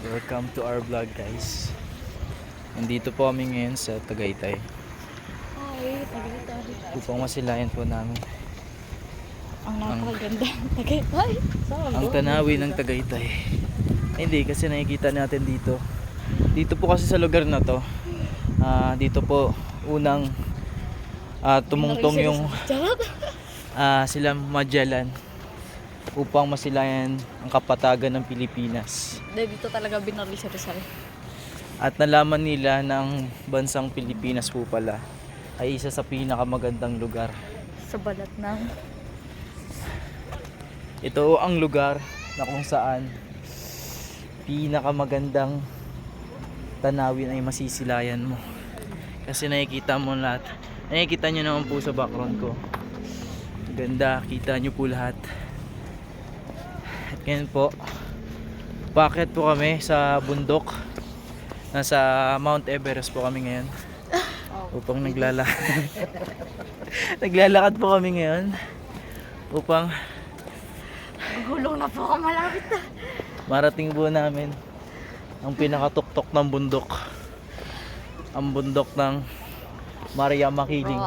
Welcome to our vlog, guys. Nandito po kami ngayon sa Tagaytay. Ay, Tagaytay. Upang masilayan po namin Ang napakaganda ng Tagaytay. ang tanawin ng Tagaytay. Hindi, kasi nakikita natin dito. Dito po kasi sa lugar na to, dito po unang tumungtong yung sila Magellan upang masilayan ang kapatagan ng Pilipinas. Dito talaga binaril si Rizal. At nalaman nila na ang bansang Pilipinas po pala ay isa sa pinakamagandang lugar. Sa balat ng... Ito ang lugar na kung saan pinakamagandang tanawin ay masisilayan mo. Kasi nakikita mo lahat. Nakikita nyo naman po sa background ko. Ganda, kita nyo po lahat. At ngayon po, paakyat po kami sa bundok. Nasa Mount Everest po kami ngayon. Upang naglalakad po kami ngayon. Upang Gulong na po ako, malapit na. marating po namin ang pinakatuktok ng bundok. Ang bundok ng Maria Makiling.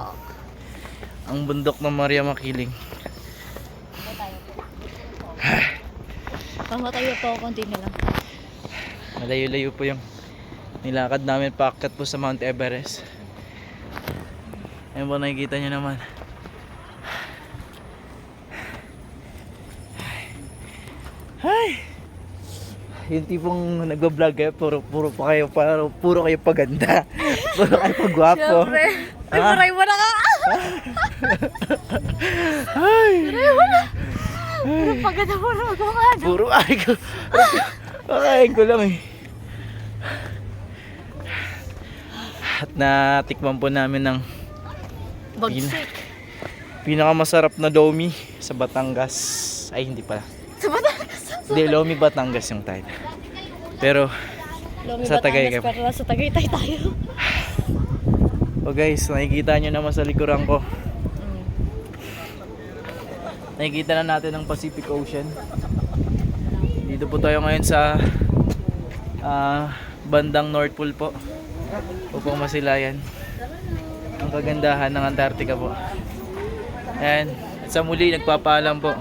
Ang bundok ng Maria Makiling. Pamatayo po ako, konti na lang. Malayo-layo po yung nilakad namin paakyat po sa Mount Everest. Ayun po, nakikita nyo naman. Ay! Yung tipong nagbablog kayo, puro kayo paganda. Puro kayo pagwapo. Siyempre. Ay, maray mo na ka! Ay! Maray mo na! Puro paganda mo na magawa. Puro ay ko. Kakain ko lang eh. At natikman po namin ng Bagsik. pinakamasarap na lomi sa Batangas. Ay, hindi pala. Sa Batangas. Hindi, lomi Batangas yung title. Pero Lomi sa Batangas, Tagaytay. pero nasa Tagaytay tayo. So guys, nakikita nyo naman sa likuran ko. Nakikita na natin ang Pacific Ocean. Dito po tayo ngayon sa bandang North Pole po. Upang masilayan ang kagandahan ng Antarctica po. Ayan, at sa muli nagpapaalam po.